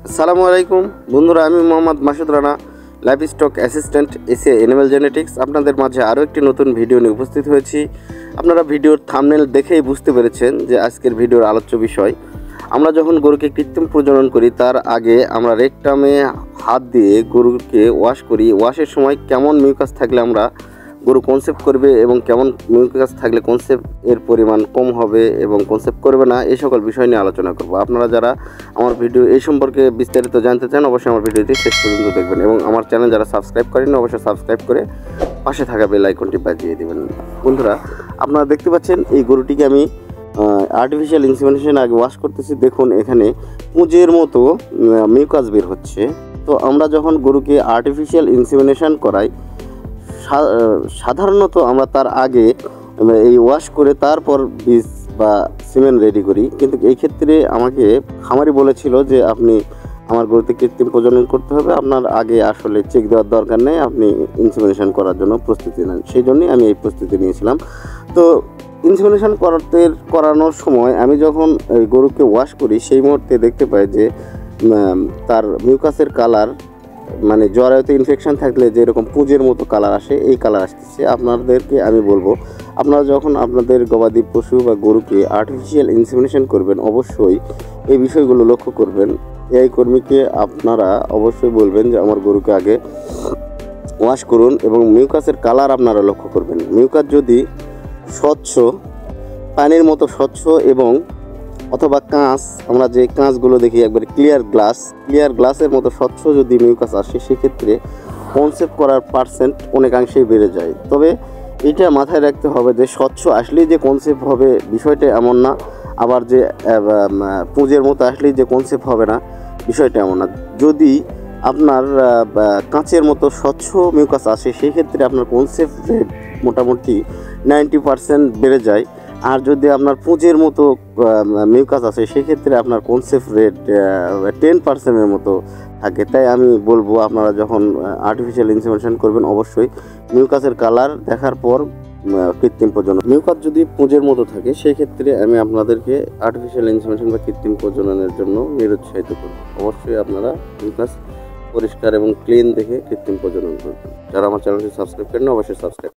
আসসালামু আলাইকুম বন্ধুরা, আমি Mohammad Masud Rana, life stock assistant SA animal genetics. আপনাদের মাঝে আরও একটি নতুন ভিডিও নিয়ে উপস্থিত হয়েছি। আপনারা ভিডিওর থাম্বনেল দেখেই বুঝতে পেরেছেন যে আজকের ভিডিওর আলোচ্য বিষয়। আমরা যখন গরুকে কৃত্রিম প্রজনন করি তার আগে আমরা রেকটামে হাত দিয়ে গরুকে ওয়াশ করি। ওয়াশের সময় কেমন মিউকাস থাকলে আমরা গরু কনসেপ্ট করবে এবং কেমন মিউকাস থাকলে কনসেপ্ট এর পরিমাণ কম হবে এবং কনসেপ্ট করবে না, এই সকল বিষয় নিয়ে আলোচনা করব। আপনারা যারা আমার ভিডিও এই সম্পর্কে বিস্তারিত জানতে চান অবশ্যই আমার ভিডিওটি শেষ পর্যন্ত দেখবেন এবং আমার চ্যানেল যারা সাবস্ক্রাইব করেন অবশ্যই সাবস্ক্রাইব করে পাশে থাকা বেল আইকনটি বাজিয়ে দেবেন। বন্ধুরা, আপনারা দেখতে পাচ্ছেন এই গরুটিকে আমি আর্টিফিশিয়াল ইনসেমিনেশন আগে ওয়াশ করতেছি। দেখুন এখানে পুঁজের মতো মিউকাস বের হচ্ছে। তো আমরা যখন গরুকে আর্টিফিশিয়াল ইনসেমিনেশন করাই সাধারণত আমরা তার আগে এই ওয়াশ করে তারপর বীজ বা সিমেন্ট রেডি করি, কিন্তু এই ক্ষেত্রে আমাকে খামারি বলেছিল যে আপনি আমার গরুতে কৃত্রিম প্রজনন করতে হবে, আপনার আগে আসলে চেক দেওয়ার দরকার নেই, আপনি ইনসেমিনেশন করার জন্য প্রস্তুতি নেন। সেই জন্যই আমি এই প্রস্তুতি নিয়েছিলাম। তো ইনসেমিনেশন করানোর সময় আমি যখন গরুকে ওয়াশ করি সেই মুহূর্তে দেখতে পাই যে তার মিউকাসের কালার, মানে জরায়ুতে ইনফেকশন থাকলে যে এরকম পুঁজের মতো কালার আসে, এই কালার আসতেছে। আপনাদেরকে আমি বলবো, আপনারা যখন আপনাদের গবাদি পশু বা গরুকে আর্টিফিশিয়াল ইনসেমিনেশন করবেন অবশ্যই এই বিষয়গুলো লক্ষ্য করবেন। এই কর্মীকে আপনারা অবশ্যই বলবেন যে আমার গরুকে আগে ওয়াশ করুন এবং মিউকাসের কালার আপনারা লক্ষ্য করবেন। মিউকাস যদি স্বচ্ছ, পানির মতো স্বচ্ছ এবং অথবা কাঁচ, আমরা যে কাঁচগুলো দেখি একবারে ক্লিয়ার গ্লাসের মতো স্বচ্ছ যদি মিউকাস আসে, সেক্ষেত্রে কনসেপ্ট করার পার্সেন্ট অনেকাংশেই বেড়ে যায়। তবে এটা মাথায় রাখতে হবে যে স্বচ্ছ আসলেই যে কনসেপ্ট হবে বিষয়টা এমন না, আবার যে পুঁজের মতো আসলেই যে কনসেপ্ট হবে না বিষয়টা এমন না। যদি আপনার কাঁচের মতো স্বচ্ছ মিউকাস আসে সেক্ষেত্রে আপনার কনসেপ্ট রেট মোটামুটি 90% বেড়ে যায়। আর যদি আপনার পুঁজের মতো মিউকাস আসে সেক্ষেত্রে আপনার কনসেপ্ট রেট 10%-এর মতো থাকে। তাই আমি বলবো আপনারা যখন আর্টিফিশিয়াল ইনসেমিনেশন করবেন অবশ্যই মিউকাসের কালার দেখার পর কৃত্রিম প্রজনন। মিউকাস যদি পুঁজের মতো থাকে সেক্ষেত্রে আমি আপনাদেরকে আর্টিফিশিয়াল ইনসেমিনেশন বা কৃত্রিম প্রজননের জন্য নিরুৎসাহিত করব। অবশ্যই আপনারা মিউকাস পরিষ্কার এবং ক্লিন দেখে কৃত্রিম প্রজনন করবেন। যারা আমার চ্যানেলটি সাবস্ক্রাইব করেন অবশ্যই সাবস্ক্রাইব